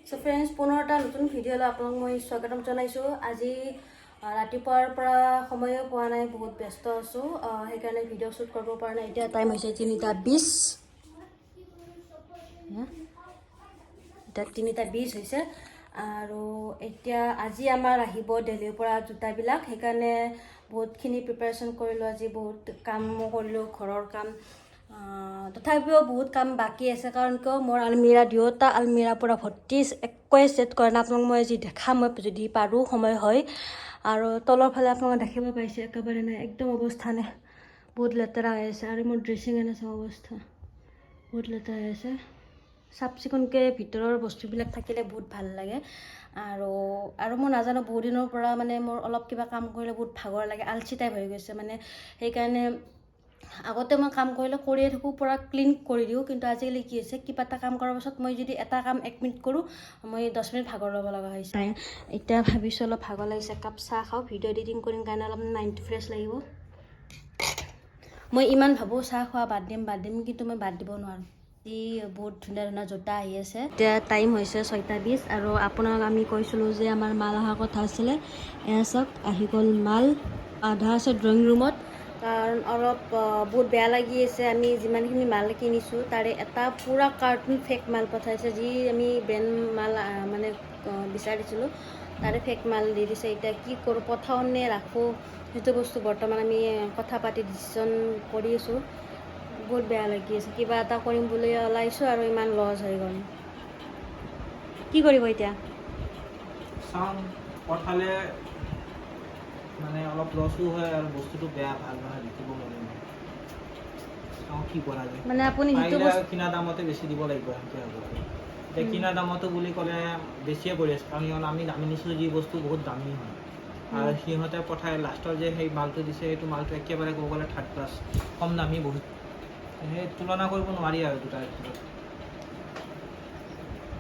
So friends, পুনৰ এটা নতুন ভিডিঅ'লৈ আপোনাক মই স্বাগতম জনাইছো। আজি ৰাতিপুৱাৰ পৰা সময়ো পোৱা নাই, বহুত ব্যস্ত আছো, সেইকাৰণে ভিডিঅ' শ্বুট কৰিব পৰা নাই। এতিয়া টাইম হৈছে 3:20। এটা 3:20 হৈছে আৰু এতিয়া আজি আমাৰ আহিব দিল্লীৰ পৰা জোতাবিলাক, সেইকাৰণে বহুতখিনি প্ৰিপাৰেশ্যন কৰিলোঁ। আজি বহুত কামো কৰিলোঁ, ঘৰৰ কাম, তথাপিও বহুত কাম বাকী আছে। কাৰণ কিয় মোৰ আলমিৰা দুয়োটা আলমিৰা পূৰা ভৰ্তি, একোৱে ছেট কৰা নাই। আপোনাক মই যি দেখাম, মই যদি পাৰোঁ সময় হয়। আৰু তলৰ ফালে আপোনালোকে দেখিব পাইছে, একেবাৰে নাই, একদম অৱস্থা নাই, বহুত লেতেৰা হৈ আছে। আৰু মোৰ ড্ৰেছিং এনে চাওঁ অৱস্থা, বহুত লেতেৰা হৈ আছে। চাফ চিকুণকৈ ভিতৰৰ বস্তুবিলাক থাকিলে বহুত ভাল লাগে। আৰু মই নাজানো, বহুত দিনৰ পৰা মানে মোৰ অলপ কিবা কাম কৰিলে বহুত ভাগৰ লাগে, আলচি টাইপ হৈ গৈছে মানে। সেইকাৰণে আগতে মই কাম কৰিয়ে থাকোঁ, পূৰা ক্লিন কৰি দিওঁ। কিন্তু আজিকালি কি হৈছে, কিবা এটা কাম কৰাৰ পাছত মই যদি এটা কাম 1 মিনিট কৰোঁ, মই 10 মিনিট ভাগৰ ল'ব লগা হৈছে। এতিয়া ভাবিছোঁ অলপ ভাগৰ লাগিছে, একাপ চাহ খাওঁ, ভিডিঅ' এডিটিং কৰিম কাৰণে অলপ মাইণ্ডটো ফ্ৰেছ লাগিব। মই ইমান ভাবোঁ চাহ খোৱা বাদ দিম, কিন্তু মই বাদ দিব নোৱাৰোঁ। বহুত ধুনীয়া ধুনীয়া জোতা আহি আছে। এতিয়া টাইম হৈছে 6:20 আৰু আপোনাক আমি কৈছিলোঁ যে আমাৰ মাল অহাৰ কথা আছিলে। এয়া চাওক, আহি গ'ল মাল, আধা আছে ড্ৰয়িং ৰুমত। কাৰণ অলপ বহুত বেয়া লাগি আছে, আমি যিমানখিনি মাল কিনিছোঁ তাৰে এটা পূৰা কাৰ্টুন ফেক মাল পঠাইছে। যি আমি ব্ৰেণ্ড মাল মানে বিচাৰিছিলোঁ, তাৰে ফেক মাল দি দিছে। এতিয়া কি কৰোঁ, পঠাওঁ নে ৰাখোঁ, সেইটো বস্তু বৰ্তমান আমি কথা পাতি ডিচিশ্যন কৰি আছোঁ। বহুত বেয়া লাগি আছে, কিবা এটা কৰিম বুলি ওলাইছোঁ আৰু ইমান লছ হৈ গ'ল। কি কৰিব এতিয়া? চাওঁ, পঠালে মানে অলপ লছো হয় আৰু বস্তুটো বেয়া, ভাল নহয়, বিকিব নোৱাৰিম। চাওঁ কি কৰা যায়। মানে আপুনি যিটো পাৰিলে কিনা দামতে বেছি দিব লাগিব, সেনেকৈ হ'ব আৰু। এতিয়া কিনা দামতো বুলি ক'লে বেছিয়ে পৰি আছে, কাৰণ আমি দামী নিছোঁ যি বস্তু বহুত দামী হয়। আৰু সিহঁতে পঠাই লাষ্টৰ যে সেই মালটো দিছে, সেইটো মালটো একেবাৰে ক'ব গ'লে থাৰ্ড ক্লাছ, কম দামী বহুত। সেই তুলনা কৰিব নোৱাৰি আৰু দুটাৰ ভিতৰত।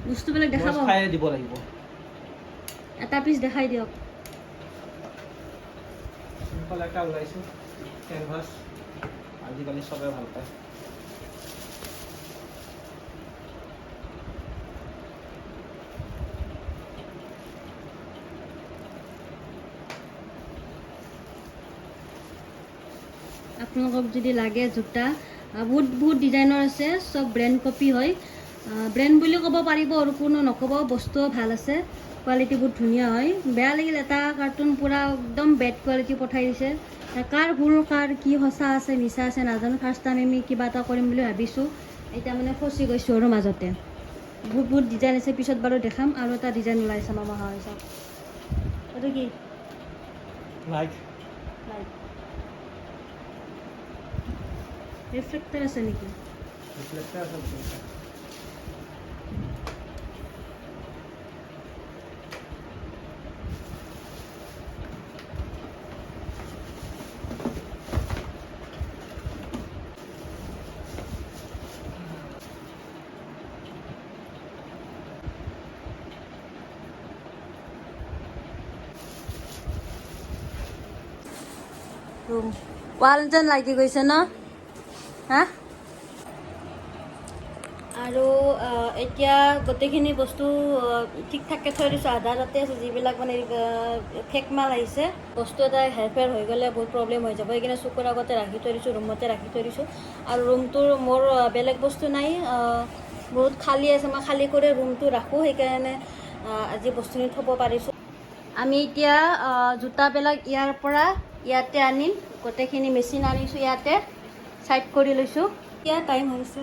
বস্তুবিলাক দেখাব, খাই দিব লাগিব। এটা পিচ দেখাই দিয়ক। চিম্পল এটা ওলাইছোঁ, কেনভাছ, আজিকালি চবে ভাল পায়। আপোনালোকক যদি লাগে জোতা, বহুত ডিজাইনৰ আছে, চব ব্ৰেণ্ড কপি হয়। ব্ৰেণ্ড বুলি ক'ব পাৰিব আৰু কোনো নক'ব, বস্তুও ভাল আছে, কোৱালিটি বহুত ধুনীয়া হয়। বেয়া লাগিল, এটা কাৰ্টুন পূৰা একদম বেড কোৱালিটি পঠাই দিছে। কাৰ ভুল, কাৰ কি সঁচা আছে মিছা আছে নাজানো। ফাৰ্ষ্ট টাইম আমি কিবা এটা কৰিম বুলি ভাবিছোঁ, এতিয়া মানে ফচি গৈছোঁ আৰু মাজতে। বহুত ডিজাইন আছে, পিছত বাৰু দেখাম। আৰু এটা ডিজাইন ওলাইছে মামা হয়, চাওক এইটো কি লাইক ৰিফ্লেক্টাৰ আছে নেকি? ৰিফ্লেক্টাৰ আছে। ৱাল যেন লাগি গৈছে ন, হা? আৰু এতিয়া গোটেইখিনি বস্তু ঠিক ঠাককৈ থৈ দিছোঁ, আধা তাতে আছে। যিবিলাক মানে ফেক মাল আহিছে, বস্তু এটা হেৰফেৰ হৈ গ'লে বহুত প্ৰব্লেম হৈ যাব। সেইকাৰণে চকুৰ আগতে ৰাখি থৈ দিছোঁ, ৰুমতে ৰাখি থৈ দিছোঁ। আৰু ৰুমটোৰ মোৰ বেলেগ বস্তু নাই, বহুত খালী আছে, মই খালী কৰি ৰুমটো ৰাখোঁ। সেইকাৰণে আজি বস্তুখিনি থ'ব পাৰিছোঁ। আমি এতিয়া জোতাবিলাক ইয়াৰ পৰা ইয়াতে আনিম, গোটেইখিনি মেচিন আনিছোঁ, ইয়াতে ছাইড কৰি লৈছোঁ। এতিয়া টাইম হৈছে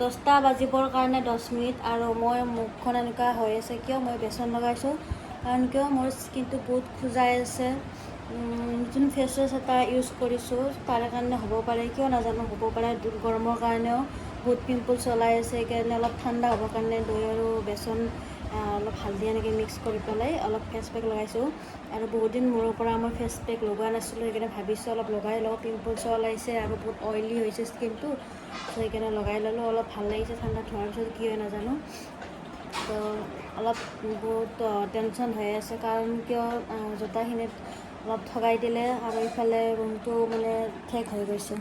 10টা বাজিবৰ কাৰণে 10 মিনিট। আৰু মই মুখখন এনেকুৱা হৈ আছে কিয়, মই বেচন লগাইছোঁ। কাৰণ কিয়, মোৰ স্কিনটো বহুত খজুৱাই আছে। নতুন ফেচ ৱাছ এটা ইউজ কৰিছোঁ, তাৰে কাৰণে হ'ব পাৰে, কিয় নাজানো, হ'ব পাৰে। গৰমৰ কাৰণেও বহুত পিম্পলছ ওলাই আছে। সেইকাৰণে অলপ ঠাণ্ডা হ'বৰ কাৰণে দৈ আৰু বেচন, অলপ হালধি এনেকৈ মিক্স কৰি পেলাই অলপ ফেচ পেক লগাইছোঁ। আৰু বহুত দিন মূৰৰ পৰা মই ফেচ পেক লগোৱা নাছিলোঁ, সেইকাৰণে ভাবিছোঁ অলপ লগাই লওঁ। পিম্পলছো ওলাইছে আৰু বহুত অইলি হৈছে স্কিনটো, সেইকাৰণে লগাই ল'লোঁ। অলপ ভাল লাগিছে, ঠাণ্ডা হোৱাৰ পিছত কি হয় নাজানো। তো অলপ বহুত টেনশ্যন হৈ আছে, কাৰণ কিয় জোতাখিনিত অলপ ঠগাই দিলে আৰু ইফালে ৰুমটো মানে ঠেক হৈ গৈছে।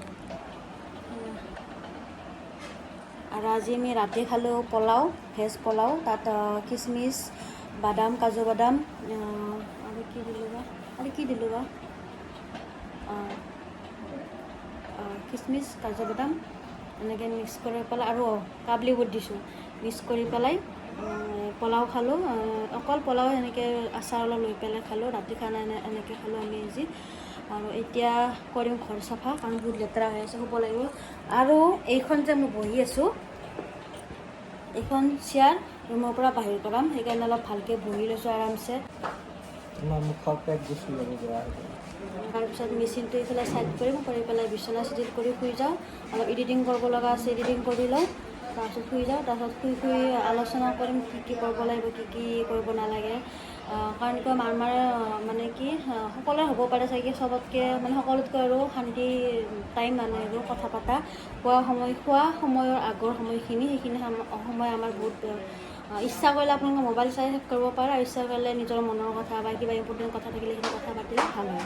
আৰু আজি আমি ৰাতি খালোঁ পোলাও, ভেজ পোলাও। তাত কিচমিচ, বাদাম, কাজু বাদাম, আৰু কি দিলোঁ বা কিচমিচ, কাজু বাদাম এনেকৈ মিক্স কৰি পেলাই আৰু কাবলি বুট দিছোঁ। মিক্স কৰি পেলাই পোলাও খালোঁ। অকল পোলাও এনেকৈ আচাৰ অলপ লৈ পেলাই খালোঁ। ৰাতি খানা এনেকৈ খালোঁ আমি আজি। আৰু এতিয়া কৰিম ঘৰ চাফা, কাৰণ বহুত লেতেৰা হৈ আছে, শুব লাগিব। আৰু এইখন যে মই বহি আছোঁ, এইখন চেয়াৰ ৰুমৰ পৰা বাহিৰ কৰাম, সেইকাৰণে অলপ ভালকৈ বহি লৈছোঁ আৰামছে। তোমাৰ মুখৰ পেট গুচি যাব বেয়া হৈ যাব। তাৰপিছত মেচিনটো এইফালে চাইড কৰিম, কৰি পেলাই বিচনা চিজিল কৰি শুই যাওঁ। অলপ এডিটিং কৰিব লগা আছে, এডিটিং কৰি লওঁ, তাৰপিছত শুই যাওঁ। তাৰপিছত শুই আলোচনা কৰিম কি কি কৰিব লাগিব, কি কি কৰিব নালাগে। কাৰণ কিয় আমাৰ মানে কি সকলোৱে হ'ব পাৰে চাগে, চবতকৈ মানে সকলোতকৈ আৰু শান্তি টাইম মানে আৰু কথা পতা। খোৱা সময়ৰ আগৰ সময়খিনি, সেইখিনি সময় আমাৰ বহুত ইচ্ছা কৰিলে আপোনালোকে মোবাইল চাই শেষ কৰিব পাৰে, আৰু ইচ্ছা কৰিলে নিজৰ মনৰ কথা বা কিবা ইম্পৰ্টেণ্ট কথা থাকিলে সেইখিনি কথা পাতিলে ভাল হয়।